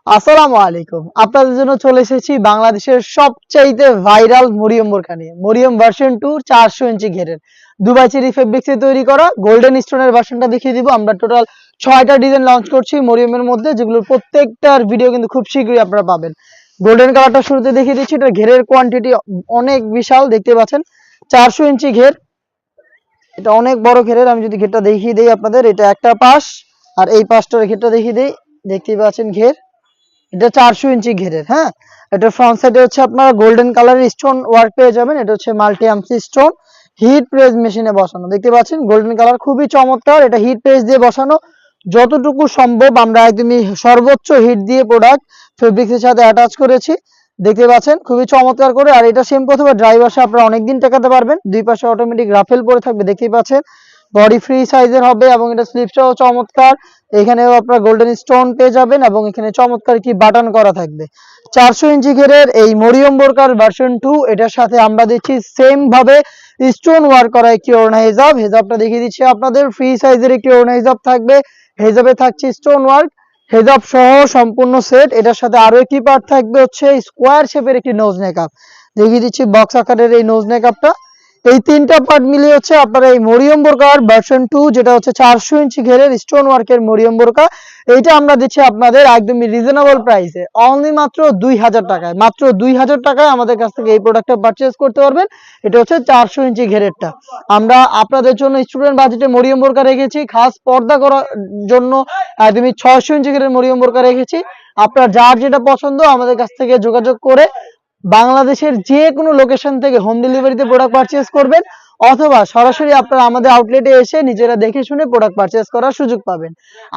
আসসালামু আলাইকুম। আপনাদের জন্য চলে এসেছি বাংলাদেশের সবচাইতে ভাইরাল মরিয়ম বোরকা নিয়ে। মরিয়ম ভার্সন 2 400 ইঞ্চি ঘেরের দুবাই চেরি ফেব্রিক্সে তৈরি করা গোল্ডেন স্টোনের ভার্সনটা দেখিয়ে দিব। আমরা টোটাল 6টা ডিজাইন লঞ্চ করছি মরিয়মের মধ্যে, যেগুলোর প্রত্যেকটার ভিডিও কিন্তু খুব শীঘ্রই আপনারা পাবেন। গোল্ডেন কালারটা শুরুতে দেখিয়ে দিচ্ছি। এটা ঘেরের কোয়ান্টিটি অনেক বিশাল, দেখতে পাচ্ছেন 400 ইঞ্চি ঘের। এটা অনেক বড় ঘেরের। আমি যদি ঘেরটা দেখিয়ে দিই আপনাদের, এটা একটা পাশ আর এই পাশটার ঘেরটা দেখিয়ে দিই। দেখতেই পাচ্ছেন ঘের, এটা 400 ইঞ্চি ঘেরের। হ্যাঁ, এটা ফ্রন্ট সাইডে হচ্ছে আপনারা গোল্ডেন কালারের স্টোন ওয়ার্ক পেয়ে যাবেন। এটা হচ্ছে multi arms stone, hit press মেশিনে বসানো। দেখতে পাচ্ছেন গোল্ডেন কালার, খুবই চমৎকার। এটা হিট প্রেস দিয়ে বসানো। যতটুকু সম্ভব আমরা একদমই সর্বোচ্চ হিট দিয়ে প্রোডাক্ট ফেব্রিক্সের সাথে অ্যাটাচ করেছি। দেখতে পাচ্ছেন খুবই চমৎকার করে। আর এটা সেম কথা, ড্রাই ওয়াশে আপনারা অনেকদিন টেকাতে পারবেন। দুই পাশে অটোমেটিক রাফেল পরে থাকবে, দেখতেই পাচ্ছেন। বডি ফ্রি সাইজের হবে এবং এটা স্লিপসটাও চমৎকার। এখানেও আপনারা গোল্ডেন স্টোন পেয়ে যাবেন এবং এখানে চমৎকার কি বাটন করা থাকবে। 400 ইঞ্চি ঘেরের এই মরিয়ম বোরকার ভার্সন 2, এটার সাথে আমরা দিচ্ছি সেম ভাবে স্টোন ওয়ার্ক করা একটি ওড়না হিজাব। হিজাবটা দেখিয়ে দিচ্ছি আপনাদের। ফ্রি সাইজের একটি ওড়না হিজাব থাকবে। হিজাবে থাকছে স্টোন ওয়ার্ক, হেজাব সহ সম্পূর্ণ সেট। এটার সাথে আরো একটি পার্ট থাকবে হচ্ছে স্কোয়ার শেপের একটি নোজ মেকআপ। দেখিয়ে দিচ্ছি বক্স আকারের এই নোজ মেকআপটা। এই তিনটা পার্ট মিলিয়ে হচ্ছে আপনারা এই মরিয়ম বোরকার ভার্সন 2, যেটা হচ্ছে 400 ইঞ্চি ঘেরের স্টোন ওয়ার্কের মরিয়ম বোরকা। এইটা আমরা দিচ্ছি আপনাদের একদমই রিজনেবল প্রাইসে, অনলি মাত্র 2000 টাকায়। মাত্র 2000 টাকায় আমাদের কাছ থেকে এই প্রোডাক্টটা পারচেজ করতে পারবেন। এটা হচ্ছে 400 ইঞ্চি ঘেরেরটা। আমরা আপনাদের জন্য স্টুডেন্ট বাজেটে মরিয়ম বোরকা রেখেছি, খাস পর্দা করার জন্য একদমই 600 ইঞ্চি ঘেরের মরিয়ম বোরকা রেখেছি। আপনার যার যেটা পছন্দ আমাদের কাছ থেকে যোগাযোগ করে বাংলাদেশের যে কোনো লোকেশন থেকে হোম ডেলিভারিতে প্রোডাক্ট পারচেজ করবেন, অথবা সরাসরি আপনারা আমাদের আউটলেটে এসে নিজেরা দেখে শুনে প্রোডাক্ট পারচেজ করার সুযোগ পাবেন।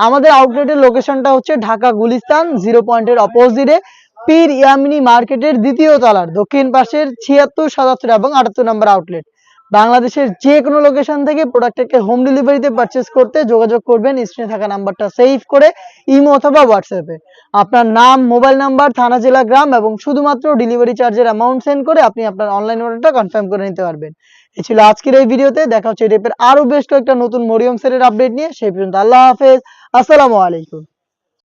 আমাদের আউটলেটের লোকেশনটা হচ্ছে ঢাকা গুলিস্তান 0 পয়েন্টের অপোজিটে পীর ইয়ামিনী মার্কেটের দ্বিতীয় তলার দক্ষিণ পাশের 76, 77 এবং 78 নম্বর আউটলেট। বাংলাদেশের যে কোনো লোকেশন থেকে প্রোডাক্টটাকে হোম ডেলিভারিতে পারচেজ করতে যোগাযোগ করবেন স্ক্রিনে থাকা নাম্বারটা সেভ করে ইমো অথবা হোয়াটসঅ্যাপে। আপনার নাম, মোবাইল নাম্বার, থানা, জেলা, গ্রাম এবং শুধুমাত্র ডেলিভারি চার্জের অ্যামাউন্ট সেন্ড করে আপনি আপনার অনলাইন অর্ডারটা কনফার্ম করে নিতে পারবেন। এই ছিল আজকের এই ভিডিওতে। দেখা হচ্ছে এই টাইপের আরো বেশ কয়েকটা নতুন মরিয়ম সেটের আপডেট নিয়ে। সেই পর্যন্ত আল্লাহ হাফেজ, আসসালামু আলাইকুম।